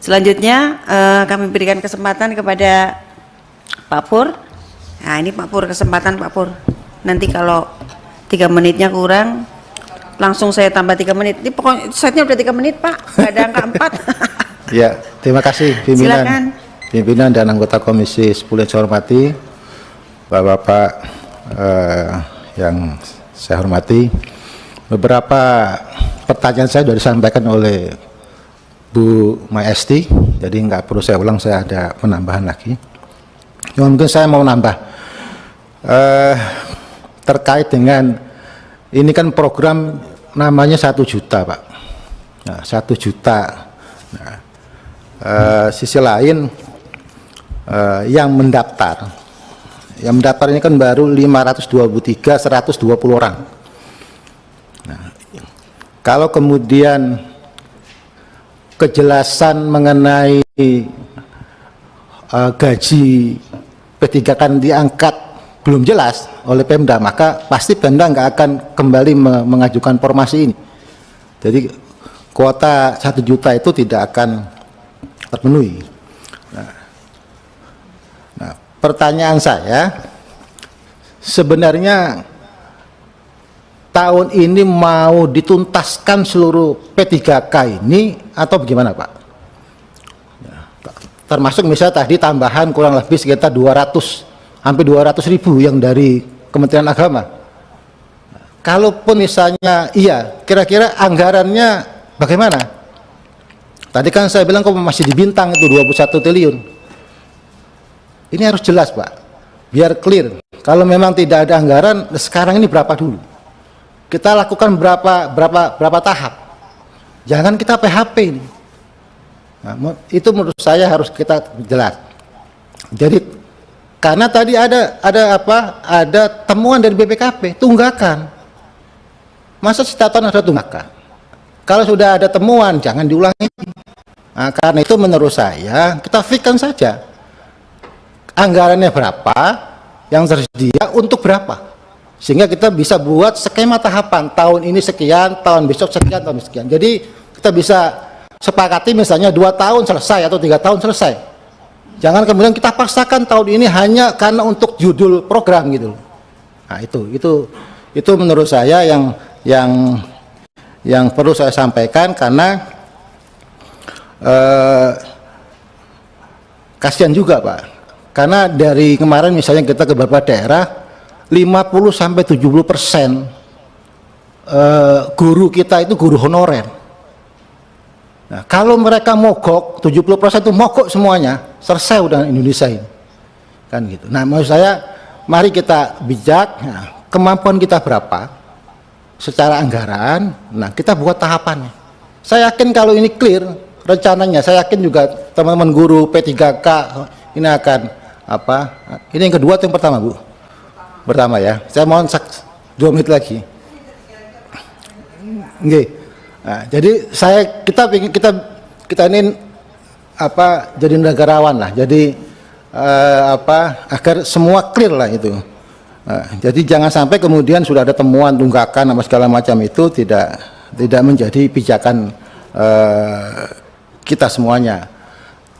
Selanjutnya kami berikan kesempatan kepada Pak Pur. Nah ini Pak Pur, kesempatan Pak Pur. Nanti kalau 3 menitnya kurang, langsung saya tambah 3 menit. Ini pokoknya setnya udah 3 menit Pak, nggak ada angka 4. Ya, terima kasih pimpinan. Silakan. Pimpinan dan anggota Komisi 10 yang saya hormati, Bapak-bapak yang saya hormati. Beberapa pertanyaan saya sudah disampaikan oleh Bu Maesti, jadi nggak perlu saya ulang, saya ada penambahan lagi. Yang mungkin saya mau nambah terkait dengan ini kan program namanya 1 juta Pak. Nah, 1 juta. Nah, sisi lain yang mendaftar ini kan baru 523 120 orang. Nah, kalau kemudian kejelasan mengenai gaji P3 kan diangkat belum jelas oleh Pemda, maka pasti Pemda nggak akan kembali mengajukan formasi ini. Jadi kuota 1 juta itu tidak akan terpenuhi. Nah, pertanyaan saya, sebenarnya tahun ini mau dituntaskan seluruh P3K ini atau bagaimana Pak? Termasuk misalnya tadi tambahan kurang lebih sekitar hampir 200.000 yang dari Kementerian Agama. Kalaupun misalnya iya, kira-kira anggarannya bagaimana? Tadi kan saya bilang kok masih di bintang itu 21 triliun. Ini harus jelas Pak, biar clear. Kalau memang tidak ada anggaran, sekarang ini berapa dulu? Kita lakukan berapa tahap? Jangan kita PHP ini. Nah, itu menurut saya harus kita jelas. Jadi karena tadi ada temuan dari BPKP tunggakan. Masa setiap tahun ada tunggakan? Kalau sudah ada temuan jangan diulangi. Nah, karena itu menurut saya kita fixkan saja anggarannya berapa, yang tersedia untuk berapa, sehingga kita bisa buat skema tahapan, tahun ini sekian, tahun besok sekian, tahun sekian. Jadi kita bisa sepakati misalnya 2 tahun selesai atau 3 tahun selesai. Jangan kemudian kita paksakan tahun ini hanya karena untuk judul program gitu. Nah itu menurut saya yang perlu saya sampaikan, karena kasihan juga Pak, karena dari kemarin misalnya kita ke beberapa daerah 50-70% guru kita itu guru honorer. Nah, kalau mereka mogok 70% itu mogok semuanya, selesai udah Indonesia ini kan gitu. Nah maksud saya mari kita bijak, nah, kemampuan kita berapa secara anggaran, nah kita buat tahapannya. Saya yakin kalau ini clear rencananya, saya yakin juga teman-teman guru P3K ini akan ini yang kedua atau yang pertama Bu? Pertama ya, saya mohon 2 menit lagi. Oke. Nah, jadi kita ini jadi negarawan lah, jadi agar semua clear lah itu. Jadi jangan sampai kemudian sudah ada temuan tunggakan apa segala macam itu tidak menjadi pijakan kita semuanya.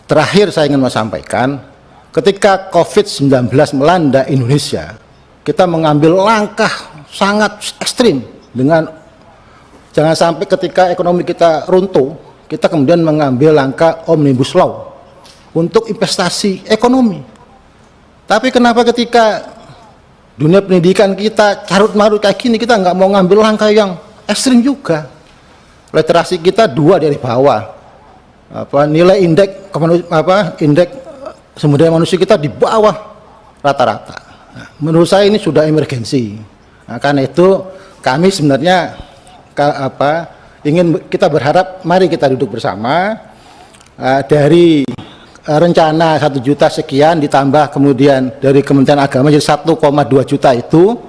Terakhir saya ingin sampaikan, ketika COVID-19 melanda Indonesia, kita mengambil langkah sangat ekstrim dengan jangan sampai ketika ekonomi kita runtuh, kita kemudian mengambil langkah Omnibus Law untuk investasi ekonomi. Tapi kenapa ketika dunia pendidikan kita carut-marut kayak gini, kita nggak mau ngambil langkah yang ekstrim juga? Literasi kita 2 dari bawah, nilai indeks sumber daya manusia kita di bawah rata-rata. Nah, menurut saya ini sudah emergensi. Nah, karena itu kami sebenarnya kita berharap mari kita duduk bersama, dari rencana 1 juta sekian ditambah kemudian dari Kementerian Agama jadi 1,2 juta itu,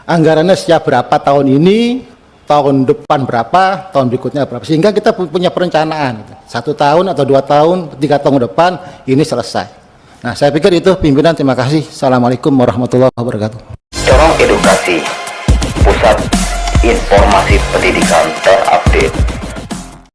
anggarannya siap berapa tahun ini, tahun depan berapa, tahun berikutnya berapa, sehingga kita punya perencanaan 1 tahun atau 2 tahun 3 tahun depan ini selesai. Nah saya pikir itu pimpinan, terima kasih. Assalamualaikum warahmatullahi wabarakatuh. Corong Edukasi, pusat informasi pendidikan terupdate.